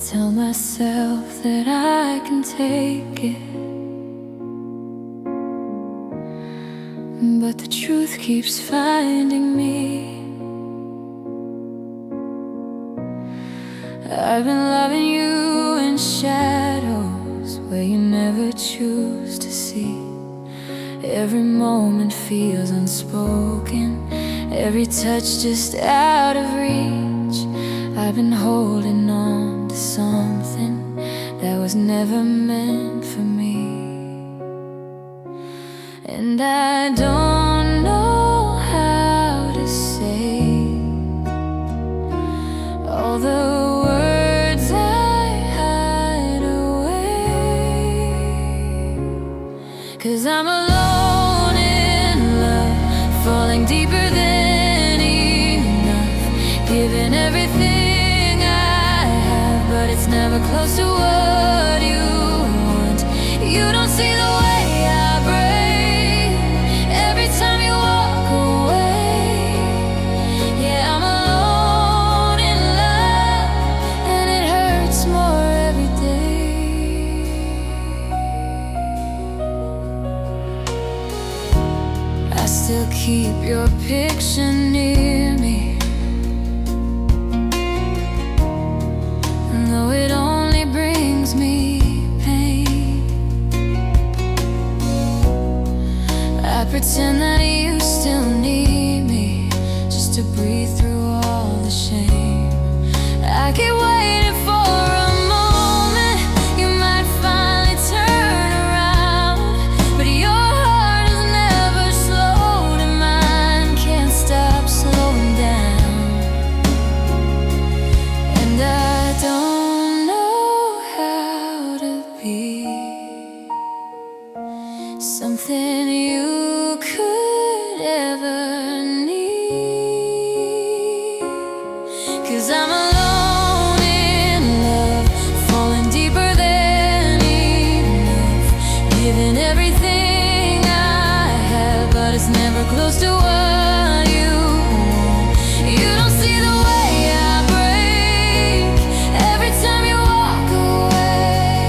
tell myself that I can take it, but the truth keeps finding me. I've been loving you in shadows where you never choose to see. Every moment feels unspoken, every touch just out of reach. I've been holding on to something that was never meant for me, and I don't know how to say all the words I hide away, 'cause I'm alone in love, falling deeper than enough, giving everything I have, but it's never close to what you want. You don't see the way I break every time you walk away. Yeah, I'm alone in love, and it hurts more every day. I still keep your picture near me, though it only brings me pain. I pretend that you still need me, just to breathe through all the shame. I keep waiting for a moment you might finally turn around, but your heart has never slowed and mine can't stop slowing down. And I don't know how to be something you could ever need, 'cause I'm alone in love, falling deeper than enough, giving everything I have, but it's never close to what you want. You don't see the way I break every time you walk away.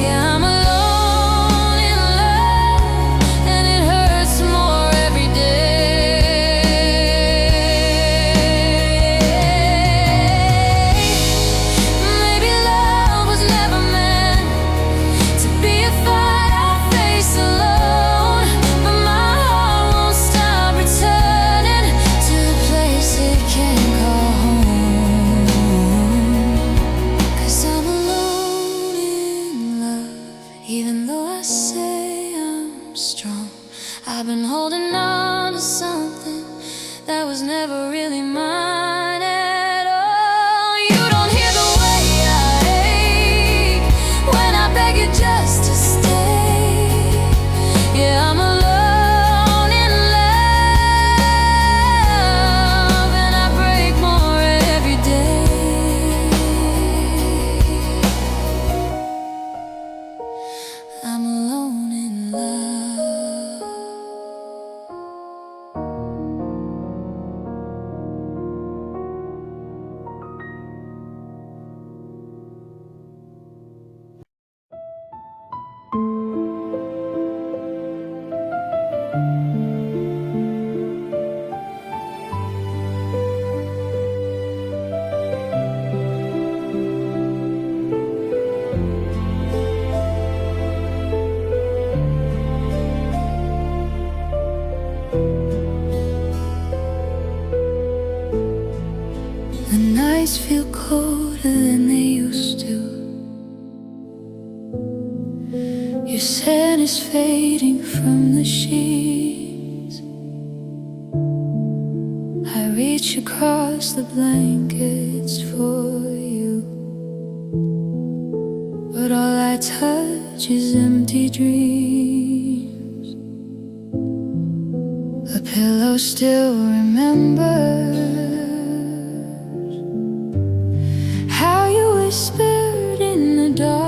Yeah, I'm alone in love, and it hurts more every day. Maybe love was never meant to be a fight I face alone, but my heart won't stop returning to the place it can't call home. 'Cause I'm alone in love, even though I say I'm strong. I've been holding on to something that was never really mine at all. You don't hear the way I ache when I beg you just to stay. Yeah, I'm alone in love, and I break more every day. I'm alone in love. The nights feel colder than they used to. Your scent is fading from the sheets. I reach across the blankets for you, but all I touch is empty dreams. A pillow still remembers how you whispered in the dark.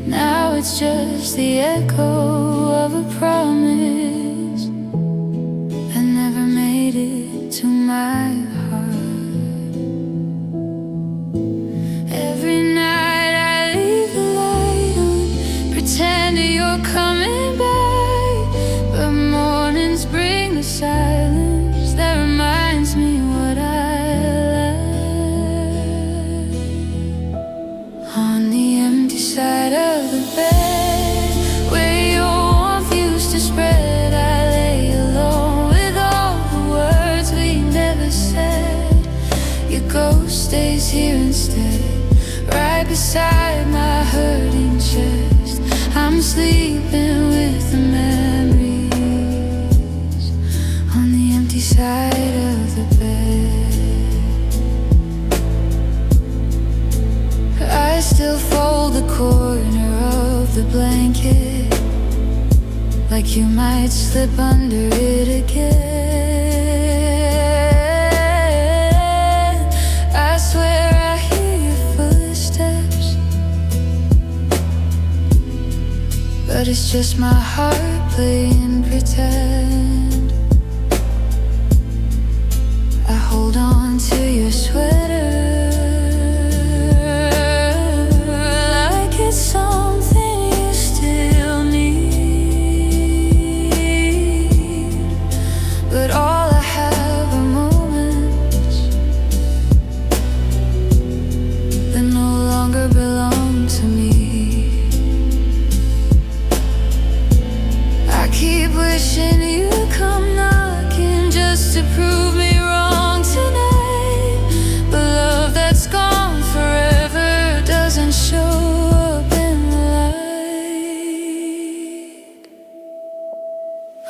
Now it's just the echo of a promise that never made it to my heart. stays here instead, right beside my hurting chest. I'm sleeping with the memories on the empty side of the bed. I still fold the corner of the blanket, like you might slip under it again. I swear I hear your footsteps, but it's just my heart playing pretend. I hold on to your sweater like it's something you still need, but all I have are moments that no longer belong to me. I keep wishing you'd come knocking just to prove me wrong tonight, but love that's gone forever doesn't show up in the light.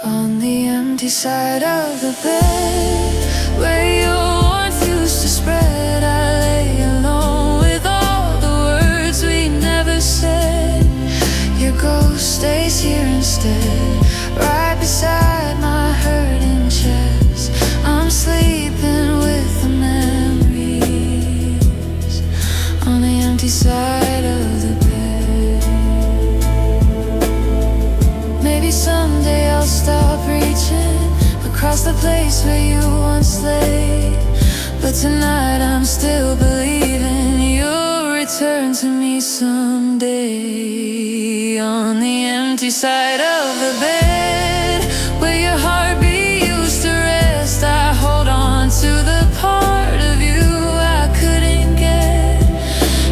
On the empty side of the bed, where your warmth used to spread, I lay alone with all the words we never said. Your ghost stays here instead, right beside my hurting chest. I'm sleeping with the memories on the empty side of the bed. Maybe someday I'll stop reaching across the place where you once lay, but tonight I'm still believing you'll return to me someday. On the empty side of the bed, where your heartbeat used to rest, I hold on to the part of you I couldn't get.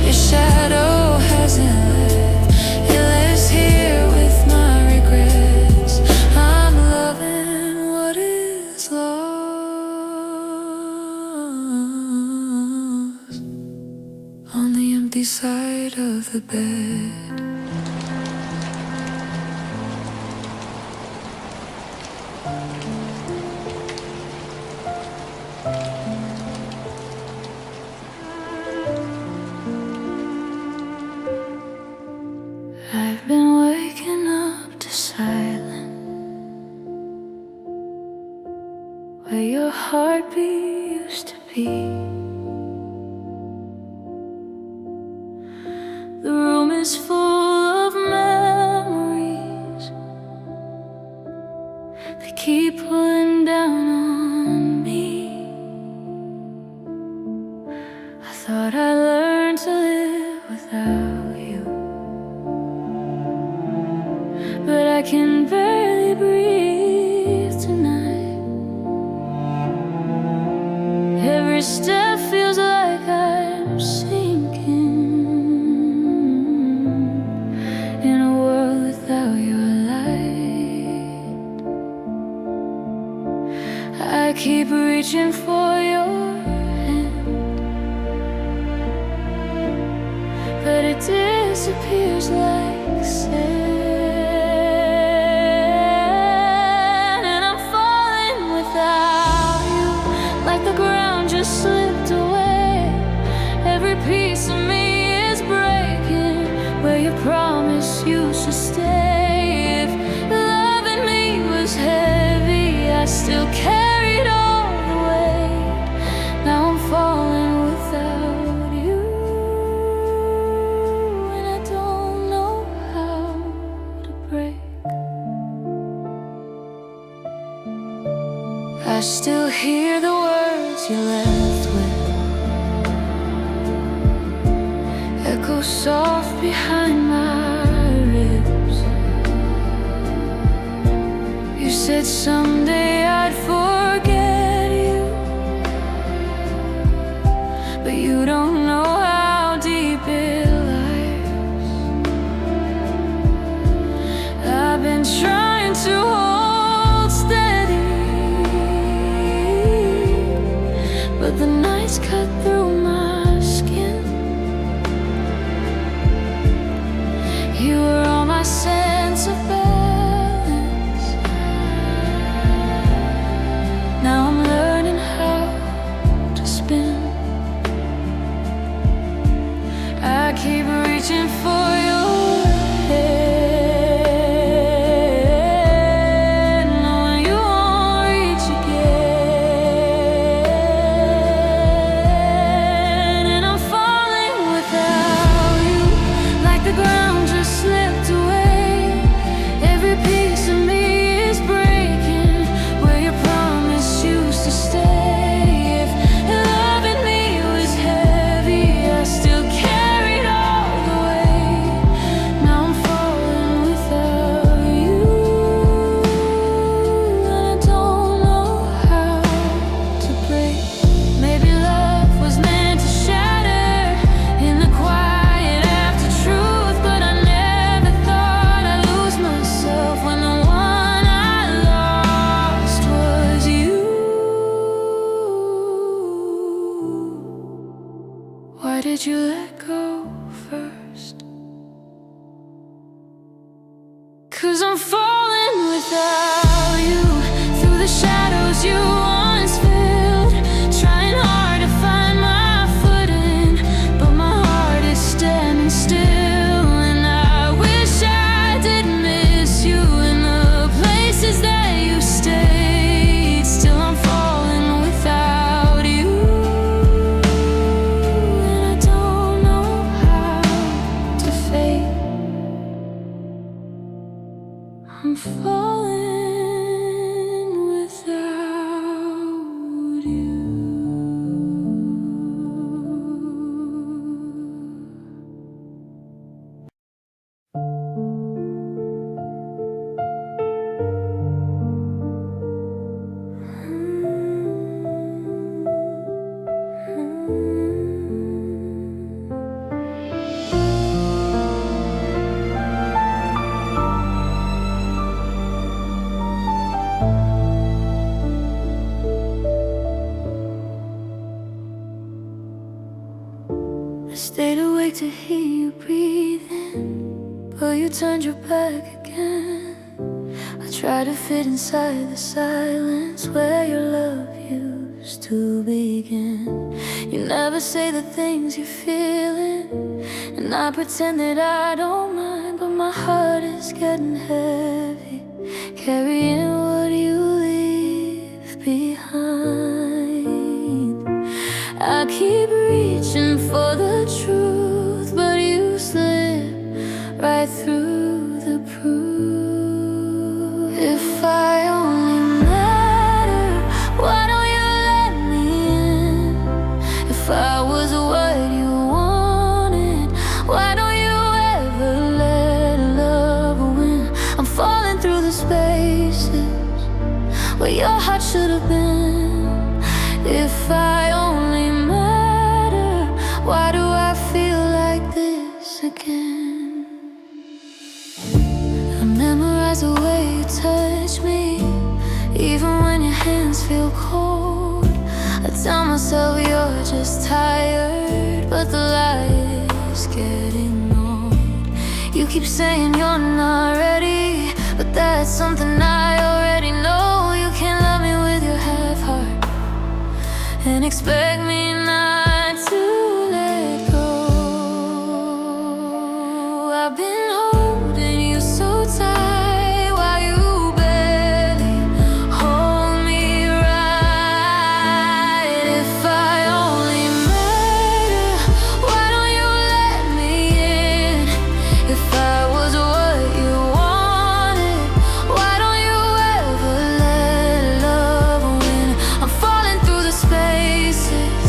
Your shadow hasn't left, it lives here with my regrets. I'm loving what is lost on the empty side of the bed. I've been waking up to silence, where your heartbeat used to be. The room is full of memories, they keep pulling down on me. I thought I learned to live without you, but I can barely breathe tonight. Every step feels like I'm sinking in a world without your light. I keep reaching for your hand, but it disappears like sand. Slipped away, every piece of me is breaking, where your promise used to stay. If loving me was heavy, I still carried all the weight. Now I'm falling without you, and I don't know how to break. I still hear the words you left with echo soft behind my ribs. You said someday I'd forget you, but you don't know how deep it lies. I've been trying to hold steady, but the nights cut through my skin. You were all my sense of balance. Now I'm learning how to spin. I keep reaching for your hand, knowing you won't reach again. And I'm falling without you, like the ground just slipped away. Every piece of me is breaking where your promise used to stay. If loving me was heavy, I still carried all the weight. Now I'm falling without you, and I don't know how to break. Maybe love was meant to shatter in the quiet after truth, but I never thought I'd lose myself when the one I lost was you. Why did you let go first? 'Cause I'm falling without you, through the shadows you once filled, trying hard to find my footing, but my heart is standing still. And I wish I didn't miss you in the places that you stayed. Still I'm falling without you, and I don't know how to fade. I'm falling without you. I stayed awake to hear you breathing, but you turned your back again. I tried to fit inside the silence where your love used to begin. You never say the things you're feeling, and I pretend that I don't mind, but my heart is getting heavy, carrying what you leave behind. I keep reaching for the truth, but you slip right through the proof. If I only matter, why don't you let me in? If I was what you wanted, why don't you ever let love win? I'm falling through the spaces where your heart should have been. If I only matter, why do I feel like this again? I memorize the way you touch me, even when your hands feel cold. I tell myself you're just tired, but the lie is getting old. You keep saying you're not ready, but that's something I already know. You can't love me with your half heart and expect me not to let go. I've been holding you so tight while you barely hold me right. If I only matter, why don't you let me in? If I was what you wanted, why don't you ever let love win? I'm falling through the spaces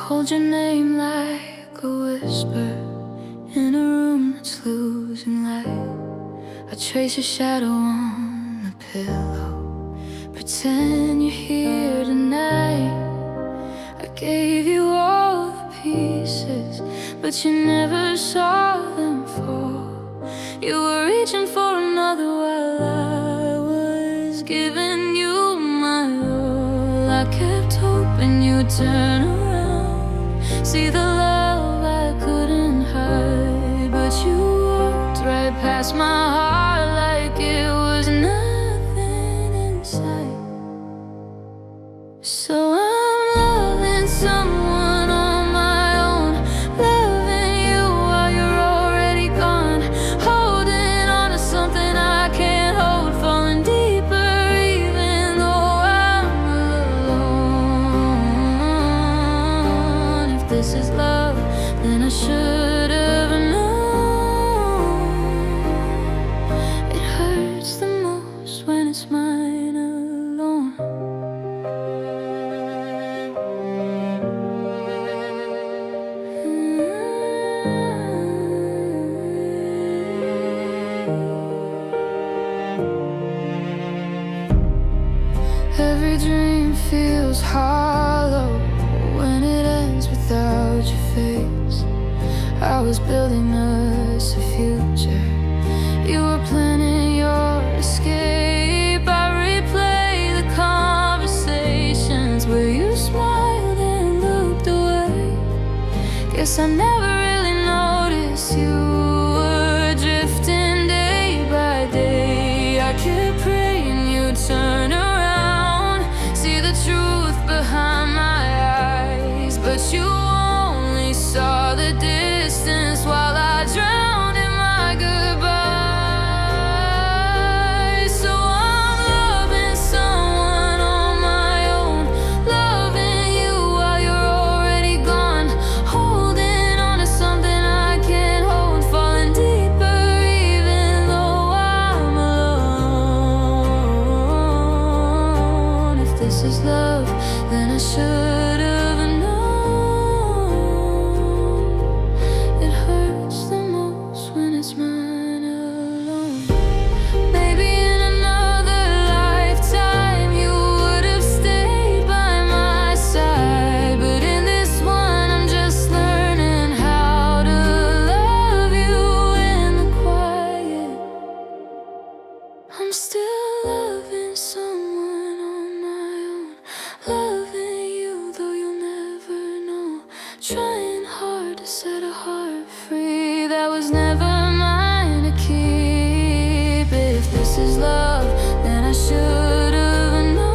hold your name like a whisper in a room that's losing light. I trace your shadow on the pillow, pretend you're here tonight. I gave you all the pieces, but you never saw them fall. You were reaching for another while I was giving you my all. I kept hoping you'd turn around, see the love I couldn't hide, but you walked right past my heart like it was nothing in sight. So I'm loving someone on my own, loving you while you're already gone, holding on to something I can't hold, falling deeper even though I'm alone. If this is love, then I should have known. It hurts the most when it's mine alone. Every dream feels hollow when it ends without your face. I was building us a future, you were planning your escape. I replay the conversations where you smiled and looked away. Guess I never really noticed you were drifting day by day. I kept praying you'd turn around, see the truth behind my eyes, but you only saw the distance while I drowned in my goodbyes. So I'm loving someone on my own, loving you while you're already gone, holding on to something I can't hold, falling deeper even though I'm alone. If this is love, then I should have known. It hurts the most when it's mine alone. Maybe in another lifetime you would have stayed by my side, but in this one I'm just learning how to love you in the quiet. I'm still loving someone on my own, loving you though you'll never know, trying hard to set a heart free that was never mine to keep. If this is love, then I should have known.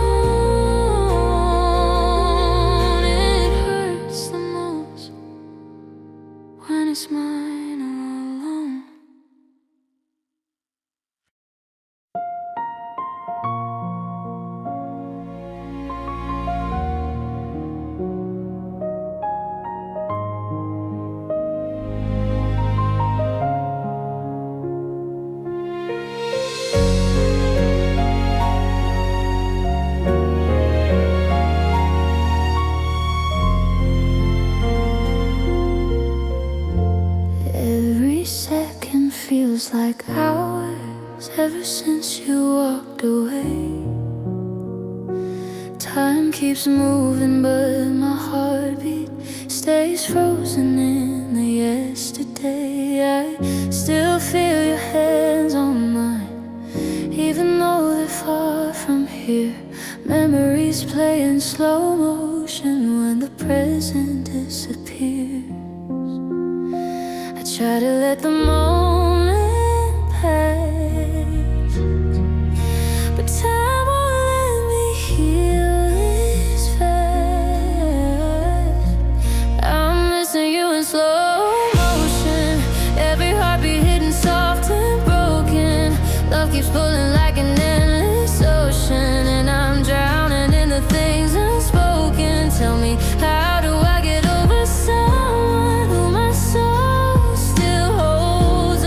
It hurts the most when it's mine alone. Every second feels like hours ever since you walked away. Time keeps moving but my heartbeat stays frozen in the yesterday. I still feel your hands on mine, even though they're far from here. Memories play in slow motion when the present disappears. I try to let the moment pass, but time won't let me heal this fast. I'm missing you in slow motion, every heartbeat hitting soft and broken. Love keeps pulling like an endless ocean, and I'm drowning in the things unspoken. Tell me, how do I get over someone who my soul still holds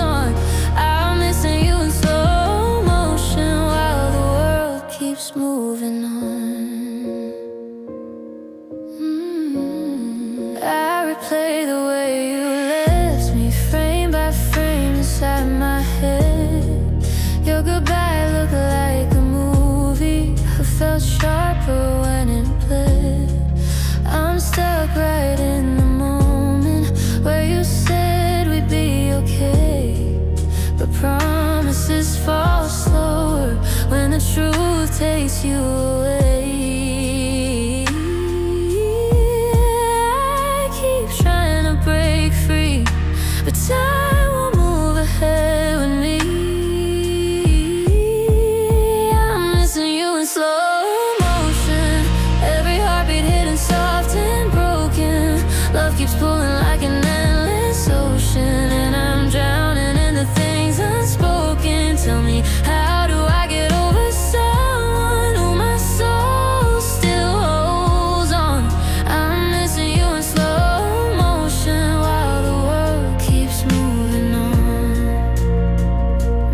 takes you away. I keep trying to break free, but time won't move ahead with me. I'm missing you in slow motion, every heartbeat hitting soft and broken. Love keeps pulling like an endless ocean, and I'm drowning in the things unspoken. Tell me, how do I get over someone who my soul still holds on? I'm missing you in slow motion while the world keeps moving on.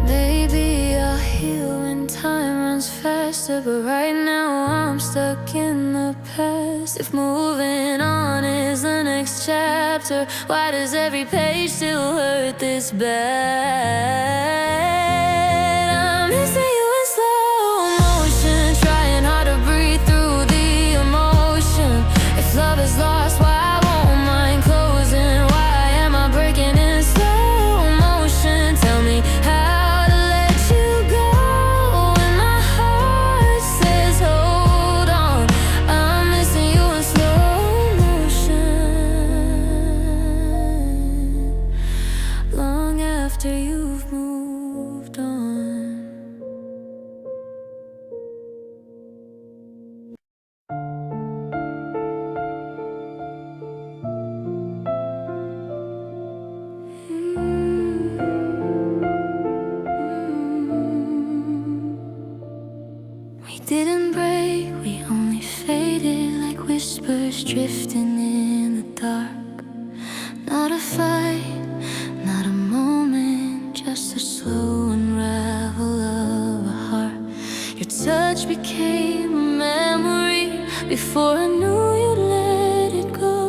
Maybe I'll heal when time runs faster, but right now I'm stuck in the past. If moving on is the next chapter, why does every page still hurt this bad? I'm missing you in slow motion, trying hard to breathe through the emotion. If love is lost, why won't mine closing? Why am I breaking in slow motion? Tell me how to let you go when my heart says hold on. I'm missing you in slow motion, long after you've moved on. We didn't break, we only faded like whispers drifting in the dark. Not a fight, not a moment, just a slow unravel of a heart. Your touch became a memory before I knew you'd let it go.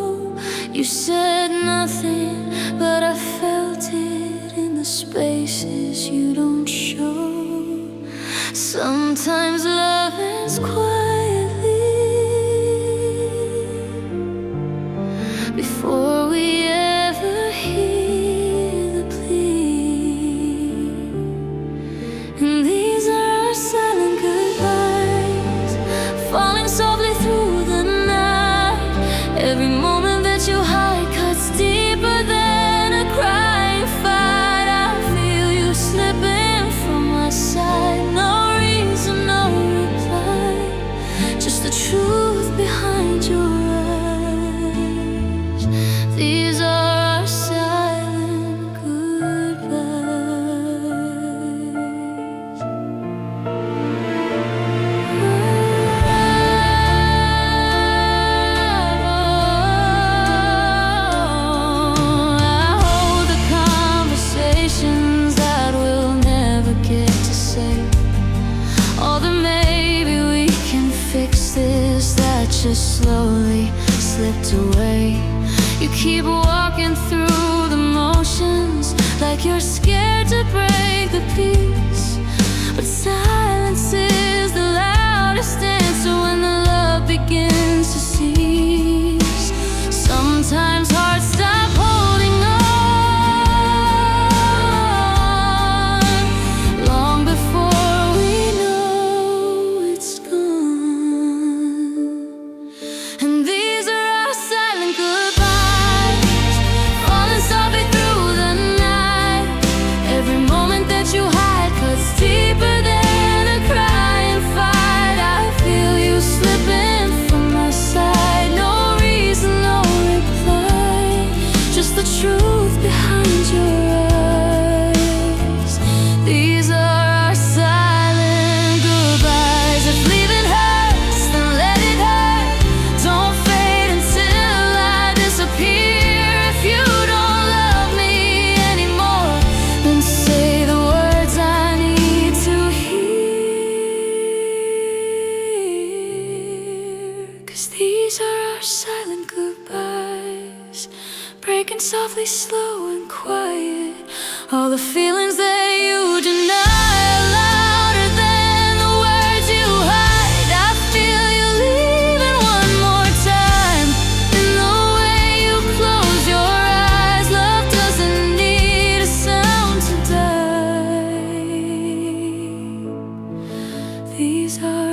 You said nothing, but I felt it in the spaces you don't show. Sometimes love ends quietly before we ever hear the plea. And these are our silent goodbyes, falling softly through the night. Every moment that you hide cuts deeper than a crying fight. I feel you slipping from my side. No reason, no reply, just the truth behind your eyes. These are our silent goodbyes. I hold the conversations that we'll never get to say. All the maybe we can fix this that just slowly slipped away. You keep walking through the motions like you're scared to break the peace, but silence is the loudest answer when the love begins to cease. Sometimes hearts stop holding on long before we know it's gone. And these are our silent goodbyes, falling softly through the night. Every moment that you hide cuts deeper than a crying fight. I feel you slipping from my side. No reason, no reply, just the truth behind your eyes. These are our silent goodbyes. If leaving hurts, then let it hurt. Don't fade until I disappear. If you don't love me anymore, then say the words I need to hear. 'Cause these are our silent goodbyes, breaking softly, slow and quiet. All the feelings that you deny are louder than the words you hide. I feel you leaving one more time in the way you close your eyes. Love doesn't need a sound to die. These are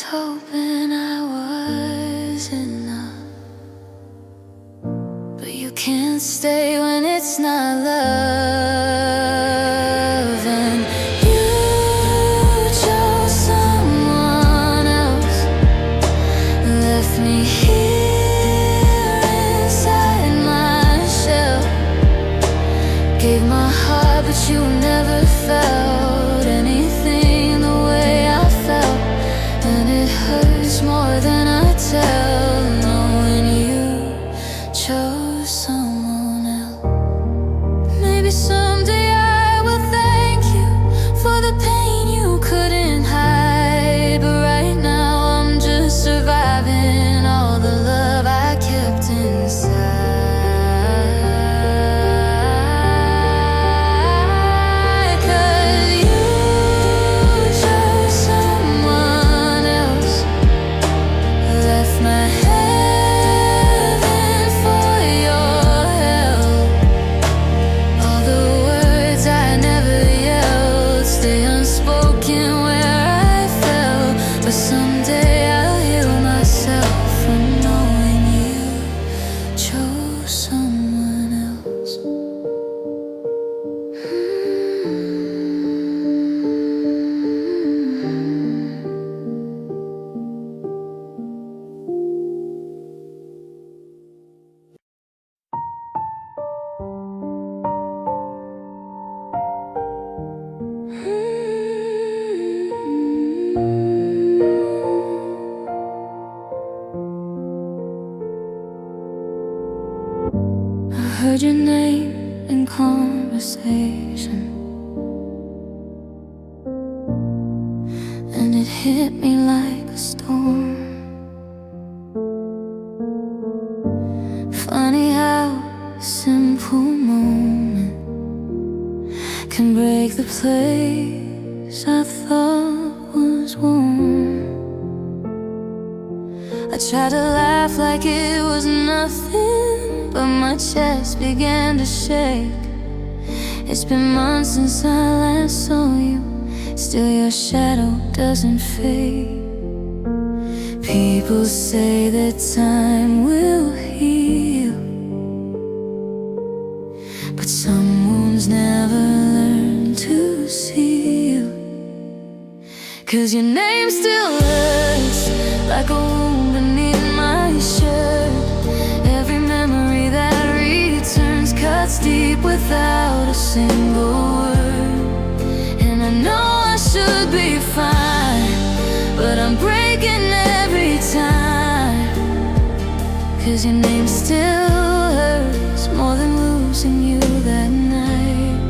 kept hoping I was enough, but you can't stay when it's not love. And you chose someone else, left me here inside my shell. Gave my heart, but you never felt anything the way I felt. And it hurts more than I tell, knowing you chose someone else. Maybe someday I will thank you for the pain you couldn't hide, but right now I'm just surviving all the love I kept inside. Heard your name in conversation, and it hit me like a storm. Funny how a simple moment can break the place I thought was warm. I tried to laugh like it was nothing, but my chest began to shake. It's been months since I last saw you, still your shadow doesn't fade. People say that time will heal, but some wounds never learn to seal. 'Cause your name still hurts like a wound beneath my shirt. Every memory that returns cuts deep without a single word. And I know I should be fine, but I'm breaking every time. 'Cause your name still hurts more than losing you that night.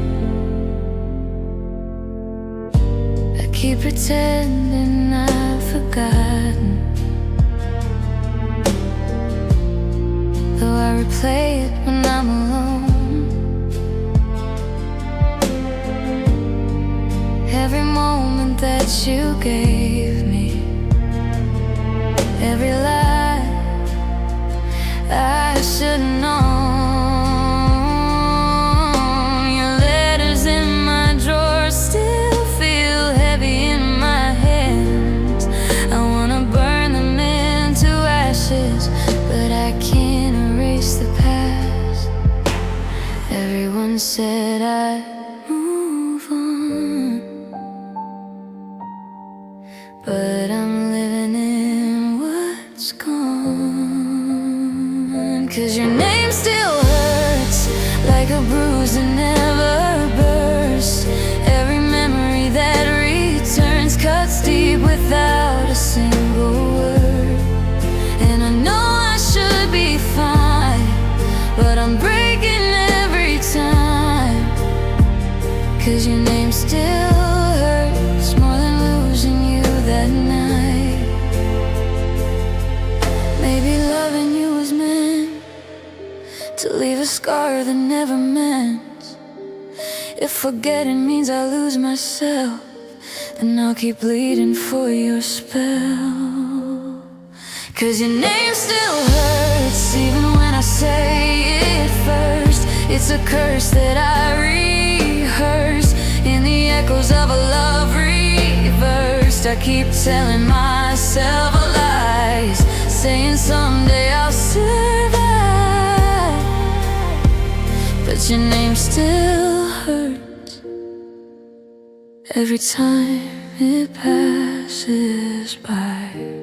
I keep pretending I've forgotten, though I replay it when I'm alone. Every moment that you gave me, every lie I should've known. Your letters in my drawer still feel heavy in my hands. I wanna burn them into ashes, but I can't erase the past. Everyone said I'd move on, but I'm living in what's gone. 'Cause your name still hurts like a bruise that never bursts. Every memory that returns cuts deep without a single word. And I know I should be fine, but I'm breaking every time. 'Cause your name still hurts more than losing you that night. Maybe loving you was meant to leave a scar that never meant. If forgetting means I lose myself, then I'll keep bleeding for your spell. 'Cause your name still hurts even when I say it first. It's a curse that I rehearse in the echoes of a love reversed. I keep telling myself lies, saying someday I'll survive, but your name still hurts every time it passes by.